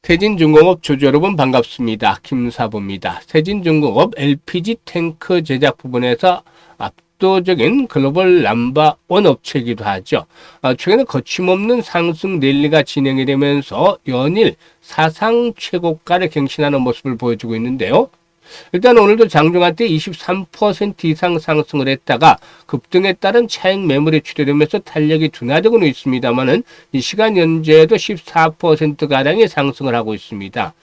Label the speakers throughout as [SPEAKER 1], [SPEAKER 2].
[SPEAKER 1] 세진중공업 주주 여러분 반갑습니다. 김사부입니다. 세진중공업 LPG 탱크 제작 부분에서 압도적인 글로벌 넘버원 업체이기도 하죠. 최근에 거침없는 상승 랠리가 진행이 되면서 연일 사상 최고가를 갱신하는 모습을 보여주고 있는데요. 일단 오늘도 장중한 때 23% 이상 상승을 했다가 급등에 따른 차익 매물이 출현되면서 탄력이 둔화되고는 있습니다만은 이 시간 현재도 14%가량의 상승을 하고 있습니다.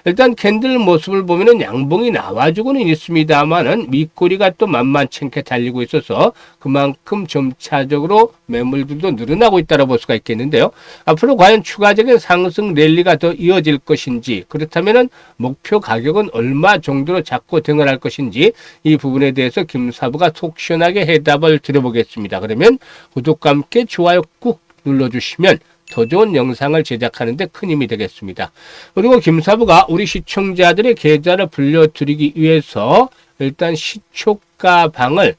[SPEAKER 1] 일단 캔들 모습을 보면은 양봉이 나와주고는 있습니다만은 밑꼬리가 또 만만치 않게 달리고 있어서 그만큼 점차적으로 매물들도 늘어나고 있다고 볼 수가 있겠는데요. 앞으로 과연 추가적인 상승 랠리가 더 이어질 것인지, 그렇다면은 목표 가격은 얼마 정도로 잡고 등을 것인지 이 부분에 대해서 김사부가 속 시원하게 해답을 드려보겠습니다. 그러면 구독과 함께 좋아요 꾹 눌러주시면 더 좋은 영상을 제작하는 데 큰 힘이 되겠습니다. 그리고 김사부가 우리 시청자들의 계좌를 불려드리기 위해서 일단 시초가 방을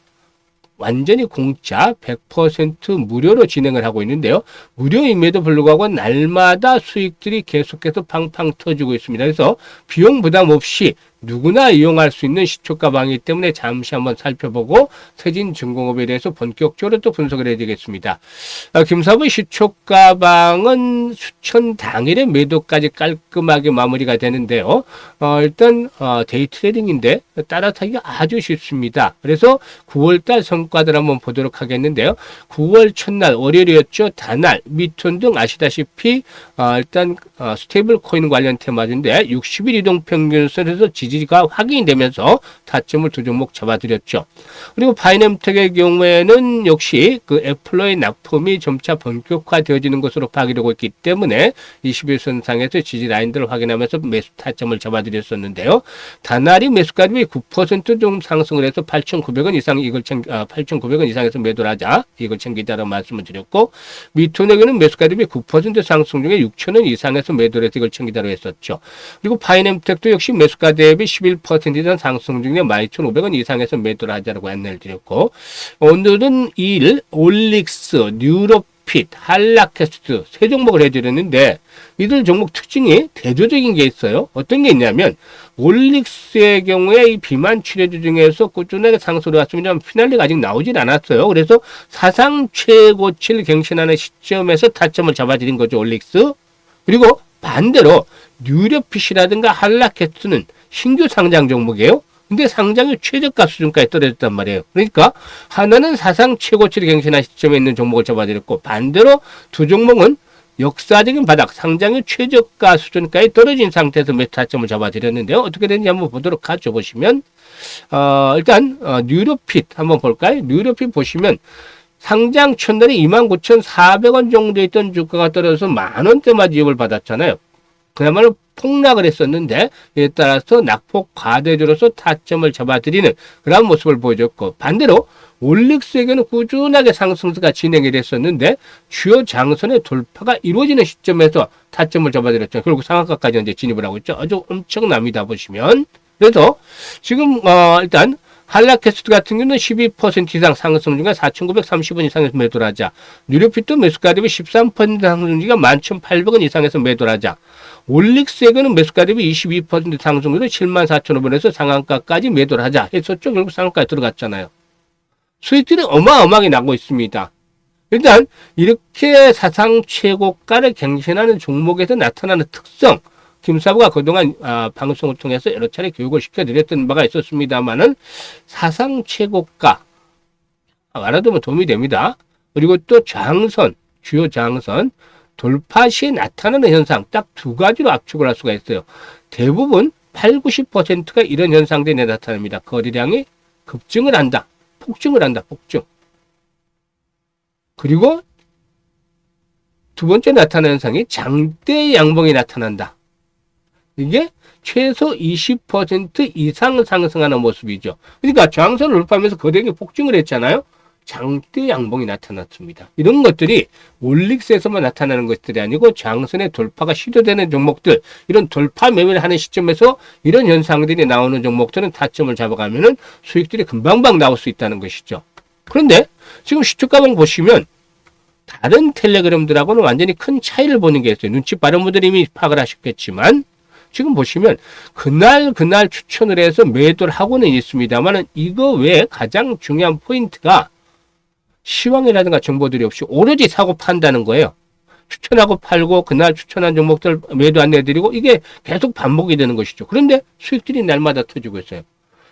[SPEAKER 1] 완전히 공짜 100% 무료로 진행을 하고 있는데요. 무료임에도 불구하고 날마다 수익들이 계속해서 팡팡 터지고 있습니다. 그래서 비용 부담 없이 누구나 이용할 수 있는 시초가 방이기 때문에 잠시 한번 살펴보고 세진중공업에 대해서 본격적으로 또 분석을 해드리겠습니다. 김사부의 시초가 방은 추천 당일의 매도까지 깔끔하게 마무리가 되는데요. 일단 데이 트레이딩인데 따라타기가 아주 쉽습니다. 그래서 9월달 성과들 한번 보도록 하겠는데요. 9월 첫날 월요일이었죠. 단알, 미톤 등 아시다시피 일단 스테이블 코인 관련 테마인데 60일 이동평균선에서 지지가 확인이 되면서 타점을 두 종목 잡아드렸죠. 그리고 파이낸텍의 경우에는 역시 그 애플러의 납품이 점차 본격화되어지는 것으로 파악되고 있기 때문에 21선상에서 지지 라인들을 확인하면서 매수 타점을 잡아드렸었는데요. 단알이 매수가 대비 9% 좀 상승을 해서 8,900원 이상 이걸 8,900원 이상에서 매도를 하자 이걸 챙기자라고 말씀을 드렸고, 미톤에게는 매수가 대비 9% 상승 중에 6,000원 이상에서 매도를 해서 이걸 챙기자로 했었죠. 그리고 파이낸텍도 역시 매수가 대비 11% 이상 상승 중에 12,500원 이상에서 매도를 하자라고 안내를 드렸고, 오늘은 2일 올릭스, 뉴로핏, 한라캐스트 세 종목을 해드렸는데 이들 종목 특징이 대조적인 게 있어요. 어떤 게 있냐면 올릭스의 경우에 이 비만 치료주 중에서 꾸준하게 상승을 왔습니다만 피날레가 아직 나오질 않았어요. 그래서 사상 최고치를 갱신하는 시점에서 타점을 잡아드린 거죠, 올릭스. 그리고 반대로 뉴로핏이라든가 한라캐스트는 신규 상장 종목이에요. 근데 상장이 최저가 수준까지 떨어졌단 말이에요. 그러니까 하나는 사상 최고치를 갱신한 시점에 있는 종목을 잡아드렸고, 반대로 두 종목은 역사적인 바닥, 상장의 최저가 수준까지 떨어진 상태에서 매수 타점을 잡아드렸는데요. 어떻게 되는지 한번 보도록 하죠. 보시면 일단 뉴로핏 한번 볼까요? 뉴로핏 보시면 상장 첫날에 29,400원 정도 있던 주가가 떨어져서 만원대만 지급을 받았잖아요. 그야말로 폭락을 했었는데 이에 따라서 낙폭 과대주로서 타점을 잡아드리는 그런 모습을 보여줬고, 반대로 올릭스에게는 꾸준하게 상승세가 진행이 됐었는데 주요 장선의 돌파가 이루어지는 시점에서 타점을 잡아드렸죠. 결국 상한가까지 이제 진입을 하고 있죠. 아주 엄청납니다. 보시면. 그래서 지금 일단 한라캐스트 같은 경우는 12% 이상 상승 중에 4,930원 이상에서 매도를 하자. 뉴로핏도 매수가 대비 13% 상승 중에 11,800원 이상에서 매도를 하자. 올릭스에게는 매수가 대비 22% 상승 중에 74,500원에서 상한가까지 매도를 하자 했었죠. 결국 상한가에 들어갔잖아요. 수익들이 어마어마하게 나고 있습니다. 일단 이렇게 사상 최고가를 갱신하는 종목에서 나타나는 특성, 김사부가 그동안 방송을 통해서 여러 차례 교육을 시켜드렸던 바가 있었습니다만은 사상 최고가 알아두면 도움이 됩니다. 그리고 또 저항선, 주요 저항선 돌파 시에 나타나는 현상 딱 두 가지로 압축을 할 수가 있어요. 대부분 80~90%가 이런 현상들이 나타납니다. 거래량이 급증을 한다. 폭증을 한다. 폭증. 그리고 두 번째 나타나는 현상이 장대 양봉이 나타난다. 이게 최소 20% 이상 상승하는 모습이죠. 그러니까 저항선을 돌파하면서 거대하게 폭증을 했잖아요. 장대 양봉이 나타났습니다. 이런 것들이 올릭스에서만 나타나는 것들이 아니고 저항선의 돌파가 시도되는 종목들, 이런 돌파 매매를 하는 시점에서 이런 현상들이 나오는 종목들은 타점을 잡아가면은 수익들이 금방방 나올 수 있다는 것이죠. 그런데 지금 시초가방 보시면 다른 텔레그램들하고는 완전히 큰 차이를 보는 게 있어요. 눈치 빠른 분들이 이미 파악을 하셨겠지만 지금 보시면 그날 추천을 해서 매도를 하고는 있습니다만 이거 외에 가장 중요한 포인트가 시황이라든가 정보들이 없이 오로지 사고 판다는 거예요. 추천하고 팔고 그날 추천한 종목들 매도 안내드리고 이게 계속 반복이 되는 것이죠. 그런데 수익들이 날마다 터지고 있어요.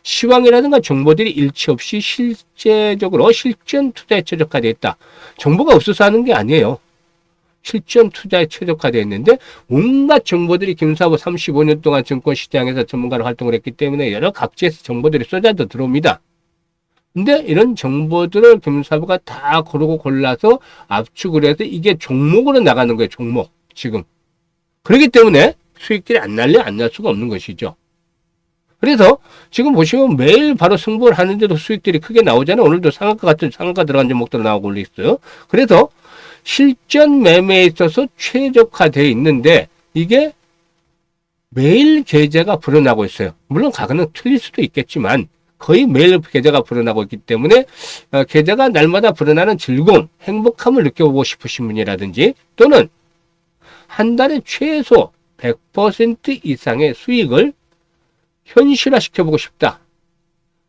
[SPEAKER 1] 시황이라든가 정보들이 일치 없이 실제적으로 실전 투자에 최적화되어 있다. 정보가 없어서 하는 게 아니에요. 실전 투자에 최적화되어 있는데 온갖 정보들이 김사부 35년 동안 증권시장에서 전문가로 활동을 했기 때문에 여러 각지에서 정보들이 쏟아져 들어옵니다. 근데 이런 정보들을 김사부가 다 고르고 골라서 압축을 해서 이게 종목으로 나가는 거예요. 종목. 지금. 그렇기 때문에 수익들이 안 날 수가 없는 것이죠. 그래서 지금 보시면 매일 바로 승부를 하는데도 수익들이 크게 나오잖아요. 오늘도 상한가 같은 상한가 들어간 종목들 나오고 있어요. 그래서 실전 매매에 있어서 최적화되어 있는데 이게 매일 계좌가 불어나고 있어요. 물론 가격은 틀릴 수도 있겠지만 거의 매일 계좌가 불어나고 있기 때문에 계좌가 날마다 불어나는 즐거움, 행복함을 느껴보고 싶으신 분이라든지 또는 한 달에 최소 100% 이상의 수익을 현실화시켜보고 싶다.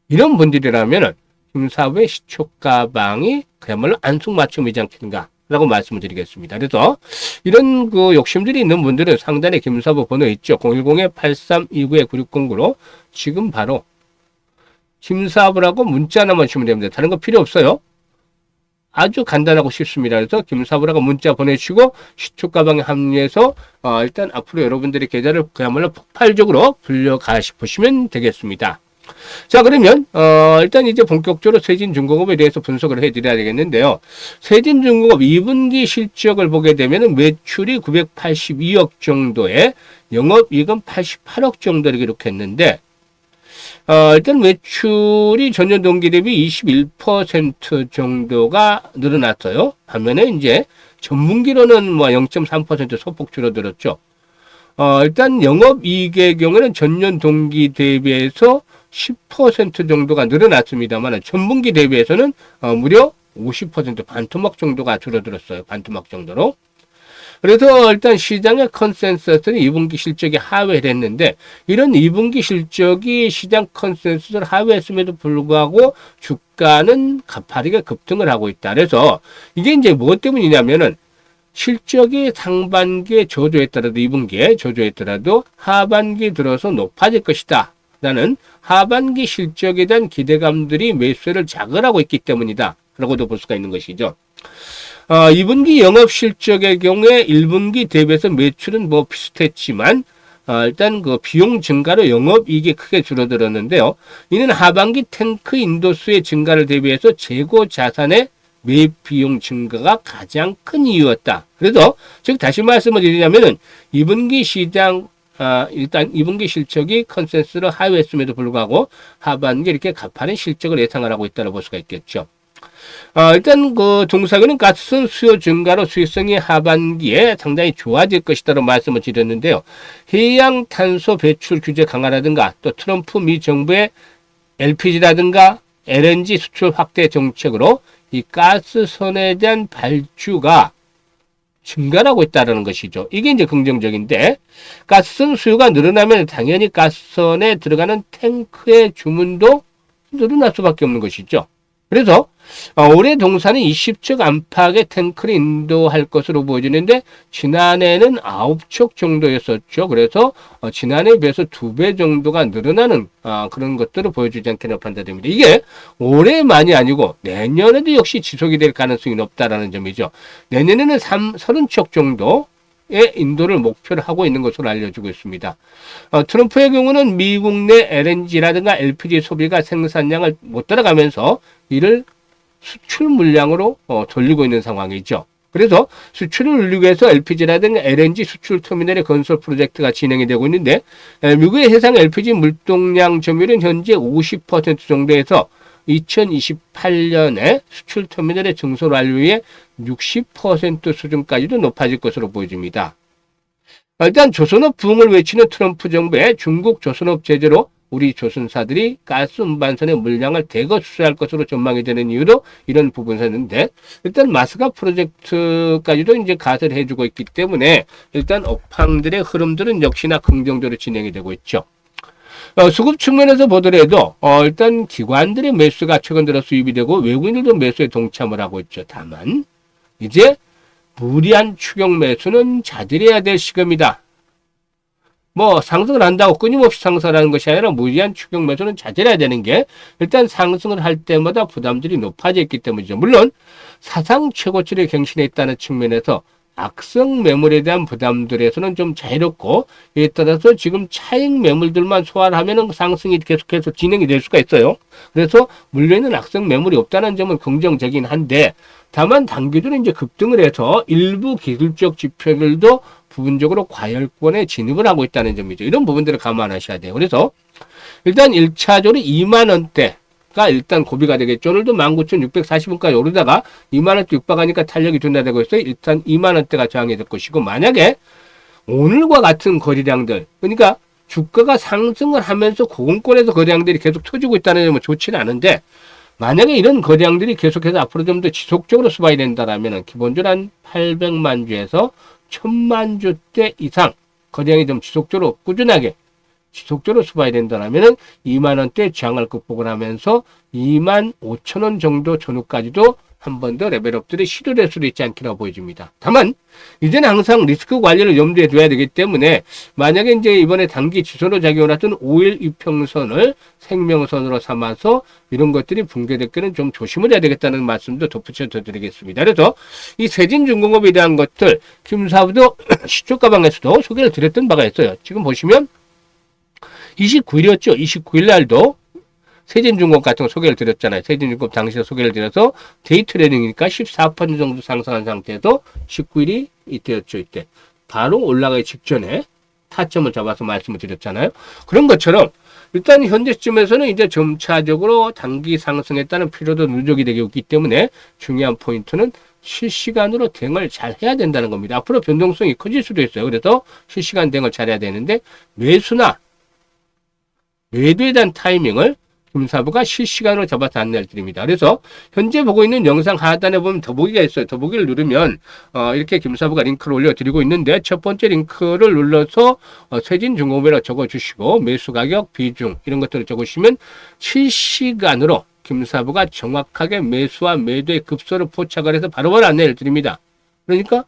[SPEAKER 1] 이런 분들이라면 김사부의 시초가방이 그야말로 안성맞춤이지 않겠는가 라고 말씀을 드리겠습니다. 그래서 이런 그 욕심들이 있는 분들은 상단에 김사부 번호 있죠. 010-8329-9609로 지금 바로 김사부라고 문자 하나만 주면 됩니다. 다른 거 필요 없어요. 아주 간단하고 쉽습니다. 그래서 김사부라고 문자 보내주시고 시초가방에 합류해서 일단 앞으로 여러분들의 계좌를 그야말로 폭발적으로 불려가 싶으시면 되겠습니다. 자, 그러면 일단 이제 본격적으로 세진중공업에 대해서 분석을 해드려야 되겠는데요. 세진중공업 2분기 실적을 보게 되면 매출이 982억 정도에 영업이익은 88억 정도를 기록했는데 일단 매출이 전년 동기 대비 21% 정도가 늘어났어요. 반면에 이제 전분기로는 뭐 0.3% 소폭 줄어들었죠. 일단 영업이익의 경우에는 전년 동기 대비해서 10% 정도가 늘어났습니다만 전분기 대비해서는 무려 50% 반토막 정도가 줄어들었어요. 반토막 정도로. 그래서 일단 시장의 컨센서스는 2분기 실적이 하회를 했는데 이런 2분기 실적이 시장 컨센서스를 하회했음에도 불구하고 주가는 가파르게 급등을 하고 있다. 그래서 이게 이제 무엇 때문이냐면은 실적이 상반기에 저조했더라도 2분기에 저조했더라도 하반기 들어서 높아질 것이다. 라는 하반기 실적에 대한 기대감들이 매수를 자극하고 있기 때문이다. 라고도 볼 수가 있는 것이죠. 2분기 영업 실적의 경우에 1분기 대비해서 매출은 뭐 비슷했지만 일단 그 비용 증가로 영업이익이 크게 줄어들었는데요. 이는 하반기 탱크 인도수의 증가를 대비해서 재고 자산의 매입 비용 증가가 가장 큰 이유였다. 그래서 즉 다시 말씀을 드리자면은 2분기 시장 일단 2분기 실적이 컨센서스를 하회했음에도 불구하고 하반기 이렇게 가파른 실적을 예상을 하고 있다고 볼 수가 있겠죠. 일단 그 동사교는 가스선 수요 증가로 수익성이 하반기에 상당히 좋아질 것이다라고 말씀을 드렸는데요. 해양 탄소 배출 규제 강화라든가 또 트럼프 미 정부의 LPG라든가 LNG 수출 확대 정책으로 이 가스선에 대한 발주가 증가하고 있다는 것이죠. 이게 이제 긍정적인데 가스선 수요가 늘어나면 당연히 가스선에 들어가는 탱크의 주문도 늘어날 수밖에 없는 것이죠. 그래서 올해 동사는 20척 안팎의 탱크를 인도할 것으로 보여지는데 지난해는 9척 정도였었죠. 그래서 지난해에 비해서 2배 정도가 늘어나는 그런 것들을 보여주지 않겠나 판단됩니다. 이게 올해만이 아니고 내년에도 역시 지속이 될 가능성이 높다라는 점이죠. 내년에는 30척 정도 의 인도를 목표로 하고 있는 것으로 알려지고 있습니다. 트럼프의 경우는 미국 내 LNG라든가 LPG 소비가 생산량을 못 따라가면서 이를 수출 물량으로 돌리고 있는 상황이죠. 그래서 수출을 늘리기 위해서 LPG라든가 LNG 수출 터미널의 건설 프로젝트가 진행이 되고 있는데 미국의 해상 LPG 물동량 점유율은 현재 50% 정도에서 2028년에 수출 터미널의 증설 완료에 60% 수준까지도 높아질 것으로 보여집니다. 일단 조선업 부흥을 외치는 트럼프 정부의 중국 조선업 제재로 우리 조선사들이 가스 운반선의 물량을 대거 수수할 것으로 전망이 되는 이유도 이런 부분이었는데, 일단 마스가 프로젝트까지도 이제 가세를 해주고 있기 때문에 일단 업황들의 흐름들은 역시나 긍정적으로 진행이 되고 있죠. 수급 측면에서 보더라도 일단 기관들의 매수가 최근 들어 수입이 되고 외국인들도 매수에 동참을 하고 있죠. 다만 이제 무리한 추격 매수는 자제해야 될 시점이다. 뭐 상승을 한다고 끊임없이 상승하는 것이 아니라 무리한 추격 매수는 자제해야 되는 게, 일단 상승을 할 때마다 부담들이 높아져 있기 때문이죠. 물론 사상 최고치를 갱신해 있다는 측면에서 악성 매물에 대한 부담들에서는 좀 자유롭고, 이에 따라서 지금 차익 매물들만 소화를 하면 상승이 계속해서 진행이 될 수가 있어요. 그래서 물려있는 악성 매물이 없다는 점은 긍정적이긴 한데, 다만 단기적으로 이제 급등을 해서 일부 기술적 지표들도 부분적으로 과열권에 진입을 하고 있다는 점이죠. 이런 부분들을 감안하셔야 돼요. 그래서 일단 1차적으로 2만 원대가 일단 고비가 되겠죠. 오늘도 19,640원까지 오르다가 2만 원대 육박하니까 탄력이 둔화되고 있어요. 일단 2만 원대가 저항이 될 것이고, 만약에 오늘과 같은 거래량들, 그러니까 주가가 상승을 하면서 고공권에서 거래량들이 계속 터지고 있다는 점은 좋지는 않은데, 만약에 이런 거래량들이 계속해서 앞으로 좀 더 지속적으로 수반이 된다라면 기본적으로 한 800만 주에서 1000만 주대 이상 거래량이 좀 지속적으로 꾸준하게 지속적으로 수반이 된다면 2만 원대 저항을 극복을 하면서 2만 5천 원 정도 전후까지도 한 번 더 레벨업들이 시도될 수도 있지 않기라고 보여집니다. 다만 이제는 항상 리스크 관리를 염두에 둬야 되기 때문에, 만약에 이제 이번에 단기 지선으로 작용을 하던 5일 이평선을 생명선으로 삼아서 이런 것들이 붕괴될 때는 좀 조심을 해야 되겠다는 말씀도 덧붙여 드리겠습니다. 그래서 이 세진중공업에 대한 것들 김사부도 시초가방에서도 소개를 드렸던 바가 있어요. 지금 보시면 29일이었죠. 29일 날도 세진중공업 같은 거 소개를 드렸잖아요. 세진중공업 당시에 소개를 드려서 데이 트레이딩이니까 14% 정도 상승한 상태에서 19일이 이때였죠. 이때 바로 올라가기 직전에 타점을 잡아서 말씀을 드렸잖아요. 그런 것처럼 일단 현재쯤에서는 이제 점차적으로 단기 상승에 따른 필요도 누적이 되고 있기 때문에 중요한 포인트는 실시간으로 대응을 잘 해야 된다는 겁니다. 앞으로 변동성이 커질 수도 있어요. 그래서 실시간 대응을 잘 해야 되는데, 매수나 매도에 대한 타이밍을 김사부가 실시간으로 잡아서 안내를 드립니다. 그래서 현재 보고 있는 영상 하단에 보면 더보기가 있어요. 더보기를 누르면 이렇게 김사부가 링크를 올려드리고 있는데, 첫 번째 링크를 눌러서 세진중공업이라고 적어주시고 매수 가격, 비중 이런 것들을 적으시면 실시간으로 김사부가 정확하게 매수와 매도의 급소를 포착을 해서 바로바로 안내를 드립니다. 그러니까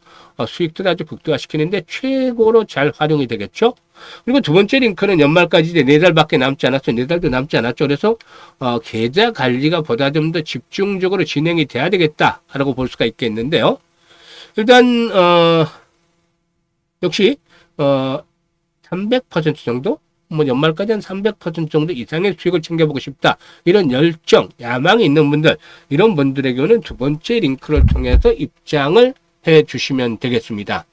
[SPEAKER 1] 수익들을 아주 극대화시키는데 최고로 잘 활용이 되겠죠. 그리고 두 번째 링크는 연말까지 이제 4달밖에 남지 않았어요. 4달도 남지 않았죠. 그래서 계좌 관리가 보다 좀 더 집중적으로 진행이 돼야 되겠다라고 볼 수가 있겠는데요. 일단 역시 300% 정도, 뭐 연말까지 한 300% 정도 이상의 수익을 챙겨보고 싶다, 이런 열정, 야망이 있는 분들, 이런 분들에게는 두 번째 링크를 통해서 입장을 해 주시면 되겠습니다.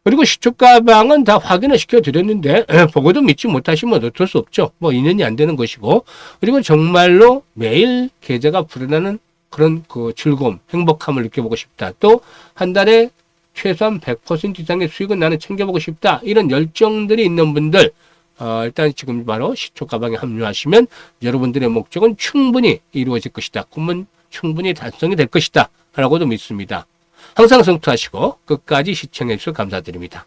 [SPEAKER 1] 그리고 시초가방은 다 확인을 시켜드렸는데 보고도 믿지 못하시면 어쩔 수 없죠. 뭐 인연이 안 되는 것이고, 그리고 정말로 매일 계좌가 불어나는 그런 그 즐거움, 행복함을 느껴보고 싶다, 또 한 달에 최소한 100% 이상의 수익은 나는 챙겨보고 싶다, 이런 열정들이 있는 분들, 일단 지금 바로 시초가방에 합류하시면 여러분들의 목적은 충분히 이루어질 것이다, 꿈은 충분히 달성이 될 것이다 라고도 믿습니다. 항상 성투하시고 끝까지 시청해 주셔서 감사드립니다.